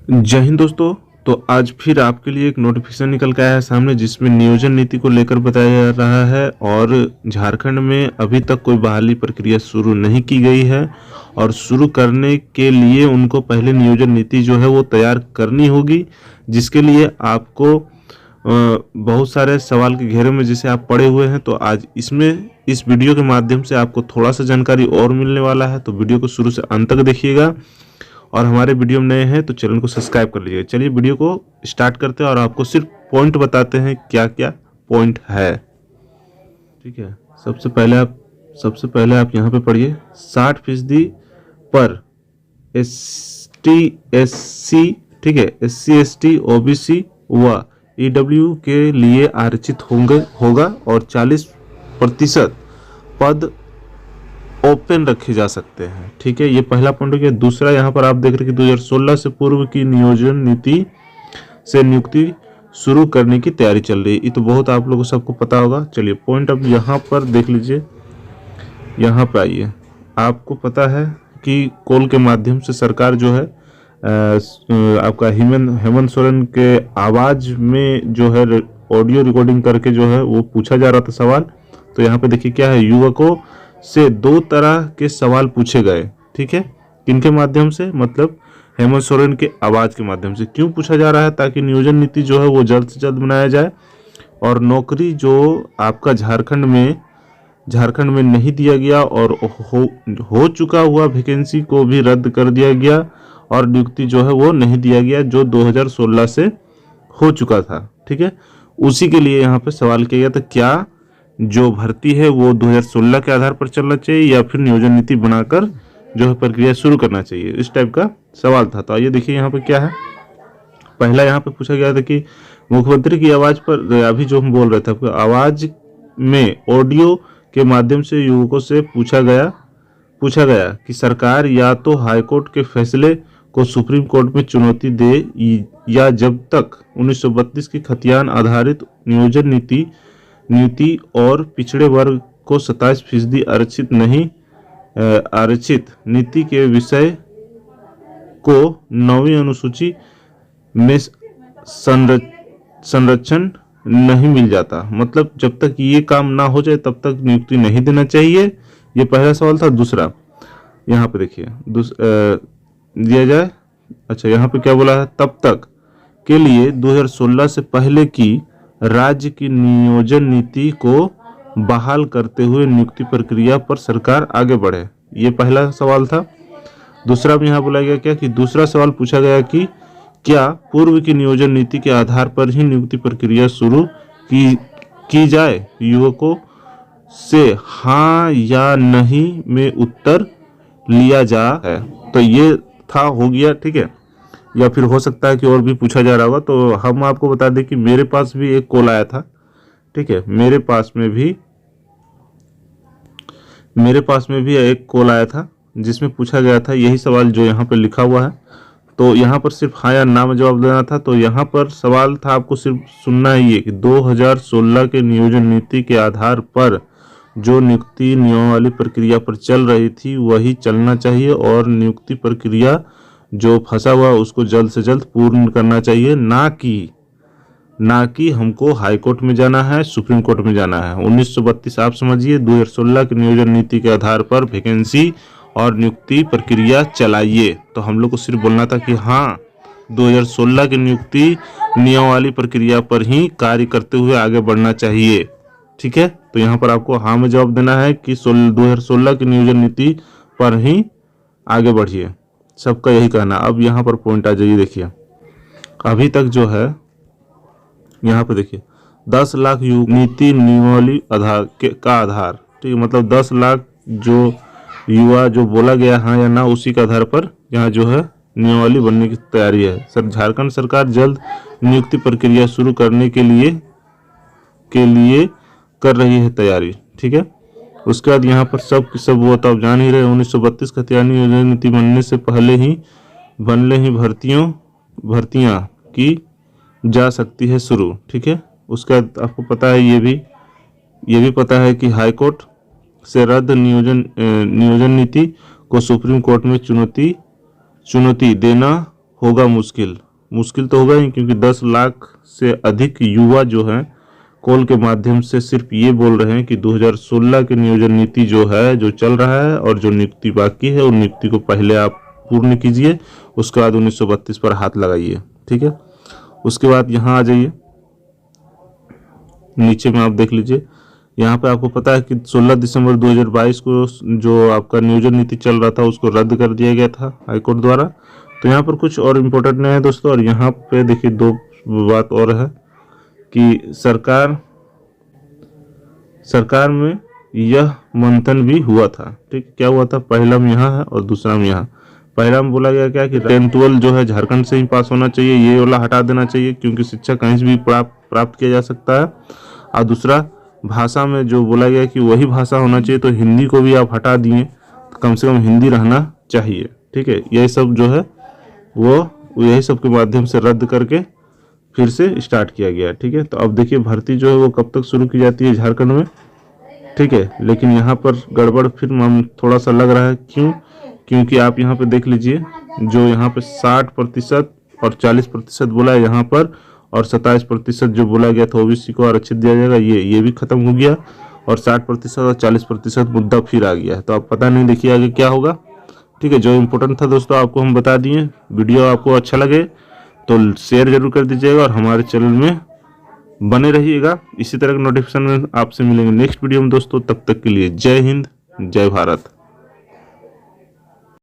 जय हिंद दोस्तों। तो आज फिर आपके लिए एक नोटिफिकेशन निकल के आया है सामने, जिसमें नियोजन नीति को लेकर बताया जा रहा है। और झारखंड में अभी तक कोई बहाली प्रक्रिया शुरू नहीं की गई है, और शुरू करने के लिए उनको पहले नियोजन नीति जो है वो तैयार करनी होगी, जिसके लिए आपको बहुत सारे सवाल के घेरे में जिसे आप पड़े हुए हैं। तो आज इस वीडियो के माध्यम से आपको थोड़ा सा जानकारी और मिलने वाला है, तो वीडियो को शुरू से अंत तक देखिएगा। और हमारे वीडियो में नए हैं तो चैनल को सब्सक्राइब कर लीजिए। चलिए वीडियो को स्टार्ट करते हैं और आपको सिर्फ पॉइंट बताते हैं क्या क्या पॉइंट है। ठीक है, सबसे पहले आप यहाँ पे पढ़िए 60% पर ST/SC, ठीक है, SC/ST OBC व EW के लिए आरक्षित होगा और 40% पद ओपन रखे जा सकते हैं। ठीक है, ये पहला पॉइंट हो गया। दूसरा, यहाँ पर आप देख रहे हैं कि 2016 से पूर्व की नियोजन नीति से नियुक्ति शुरू करने की तैयारी चल रही है। ये तो बहुत आप लोगों को सबको पता होगा। चलिए पॉइंट अब यहाँ पर देख लीजिए। यहाँ पे आइए, आपको पता है कि कॉल के माध्यम से सरकार जो है आपका हेमंत सोरेन के आवाज में जो है ऑडियो रिकॉर्डिंग करके जो है वो पूछा जा रहा था सवाल। तो यहाँ पे देखिए क्या है, युवकों से 2 तरह के सवाल पूछे गए। ठीक है, किनके माध्यम से, मतलब हेमंत सोरेन के आवाज के माध्यम से। क्यों पूछा जा रहा है? ताकि नियोजन नीति जो है वो जल्द से जल्द बनाया जाए, और नौकरी जो आपका झारखंड में नहीं दिया गया और हो चुका हुआ वैकेंसी को भी रद्द कर दिया गया, और नियुक्ति जो है वो नहीं दिया गया जो 2016 से हो चुका था। ठीक है, उसी के लिए यहाँ पे सवाल किया गया था, क्या जो भर्ती है वो 2016 के आधार पर चलना चाहिए या फिर नियोजन नीति बनाकर जो है प्रक्रिया शुरू करना चाहिए। इस टाइप का सवाल था। तो आइए देखिए यहाँ पे क्या है। पहला यहाँ पे पूछा गया था कि मुख्यमंत्री की आवाज पर, अभी जो हम बोल रहे थे आपको, आवाज में ऑडियो के माध्यम से युवकों से पूछा गया कि सरकार या तो हाईकोर्ट के फैसले को सुप्रीम कोर्ट में चुनौती दे, या जब तक 1932 की खतियान आधारित नियोजन नीति और पिछड़े वर्ग को 27% आरक्षित नीति के विषय को 9वीं अनुसूची में संरक्षण नहीं मिल जाता। मतलब जब तक ये काम ना हो जाए तब तक नियुक्ति नहीं देना चाहिए। ये पहला सवाल था। दूसरा, यहाँ पे देखिए दिया जाए। अच्छा, यहाँ पे क्या बोला है, तब तक के लिए 2016 से पहले की राज्य की नियोजन नीति को बहाल करते हुए नियुक्ति प्रक्रिया पर सरकार आगे बढ़े। ये पहला सवाल था। दूसरा में यहाँ बोला गया क्या कि दूसरा सवाल पूछा गया कि क्या पूर्व की नियोजन नीति के आधार पर ही नियुक्ति प्रक्रिया शुरू की जाए। युवकों से हाँ या नहीं में उत्तर लिया जा है। तो ये हो गया। ठीक है, या फिर हो सकता है कि और भी पूछा जा रहा होगा। तो हम आपको बता दें कि मेरे पास भी एक कॉल आया था। ठीक है, मेरे पास में भी एक कॉल आया था जिसमें पूछा गया था यही सवाल जो यहाँ पे लिखा हुआ है। तो यहाँ पर सिर्फ हाँ या ना में जवाब देना था। तो यहाँ पर सवाल था, आपको सिर्फ सुनना ही है कि 2016 के नियोजन नीति के आधार पर जो नियुक्ति नियमावली प्रक्रिया पर चल रही थी वही चलना चाहिए, और नियुक्ति प्रक्रिया जो फंसा हुआ उसको जल्द से जल्द पूर्ण करना चाहिए, ना कि हमको हाई कोर्ट में जाना है, सुप्रीम कोर्ट में जाना है। 1932 आप समझिए, 2016 की नियोजन नीति के आधार पर वैकेंसी और नियुक्ति प्रक्रिया चलाइए। तो हम लोग को सिर्फ बोलना था कि हाँ, 2016 की नियुक्ति नियमावली प्रक्रिया पर ही कार्य करते हुए आगे बढ़ना चाहिए। ठीक है, तो यहाँ पर आपको हाँ में जवाब देना है कि 2016 की नियोजन नीति पर ही आगे बढ़िए। सबका यही कहना। अब यहाँ पर पॉइंट आ जाइए। देखिए अभी तक जो है यहाँ पे देखिए 10 लाख नीति नियमावली का आधार, ठीक है, मतलब 10 लाख जो युवा जो बोला गया हाँ या ना उसी के आधार पर यहाँ जो है नियमावली बनने की तैयारी है। सर झारखंड सरकार जल्द नियुक्ति प्रक्रिया शुरू करने के लिए कर रही है तैयारी। ठीक है, उसके बाद यहाँ पर सब वो तो आप जान ही रहे, 1932 खतियान नियोजन नीति बनने से पहले ही भर्तियां की जा सकती है शुरू। ठीक है, उसके बाद आपको पता है ये भी पता है कि हाई कोर्ट से रद्द नियोजन नीति को सुप्रीम कोर्ट में चुनौती देना होगा मुश्किल। मुश्किल तो होगा ही, क्योंकि 10 लाख से अधिक युवा जो हैं कॉल के माध्यम से सिर्फ ये बोल रहे हैं कि 2016 की नियोजन नीति जो है, जो चल रहा है और जो नियुक्ति बाकी है, उन नियुक्ति को पहले आप पूर्ण कीजिए, उसके बाद 1932 पर हाथ लगाइए। ठीक है, उसके बाद यहाँ आ जाइए, नीचे में आप देख लीजिए, यहाँ पे आपको पता है कि 16 दिसंबर 2022 को जो आपका नियोजन नीति चल रहा था उसको रद्द कर दिया गया था हाईकोर्ट द्वारा। तो यहाँ पर कुछ और इम्पोर्टेंट नहीं है दोस्तों। और यहाँ पे देखिए 2 बात और है कि सरकार में यह मंथन भी हुआ था। ठीक, क्या हुआ था? पहला में यहाँ है और दूसरा में यहाँ। पहला में बोला गया क्या कि 10-12 जो है झारखंड से ही पास होना चाहिए, ये वाला हटा देना चाहिए, क्योंकि शिक्षा कहीं से भी प्राप्त किया जा सकता है। और दूसरा, भाषा में जो बोला गया कि वही भाषा होना चाहिए, तो हिंदी को भी आप हटा दिए, तो कम से कम हिंदी रहना चाहिए। ठीक है, यही सब जो है वो यही सब के माध्यम से रद्द करके फिर से स्टार्ट किया गया। ठीक है, तो अब देखिए भर्ती जो है वो कब तक शुरू की जाती है झारखंड में। ठीक है, लेकिन यहाँ पर गड़बड़ फिर थोड़ा सा लग रहा है। क्यों? क्योंकि आप यहाँ पे देख लीजिए, जो यहाँ पे 60% और 40% बोला है यहाँ पर, और 27% जो बोला गया था ओबीसी को आरक्षित दिया जाएगा, ये भी खत्म हो गया, और 60% और 40% मुद्दा फिर आ गया है। तो आप पता नहीं, देखिए आगे क्या होगा। ठीक है, जो इम्पोर्टेंट था दोस्तों आपको हम बता दिए। वीडियो आपको अच्छा लगे तो शेयर जरूर कर दीजिएगा और हमारे चैनल में बने रहिएगा। इसी तरह के नोटिफिकेशन में आपसे मिलेंगे नेक्स्ट वीडियो में दोस्तों। तब तक के लिए जय हिंद, जय भारत।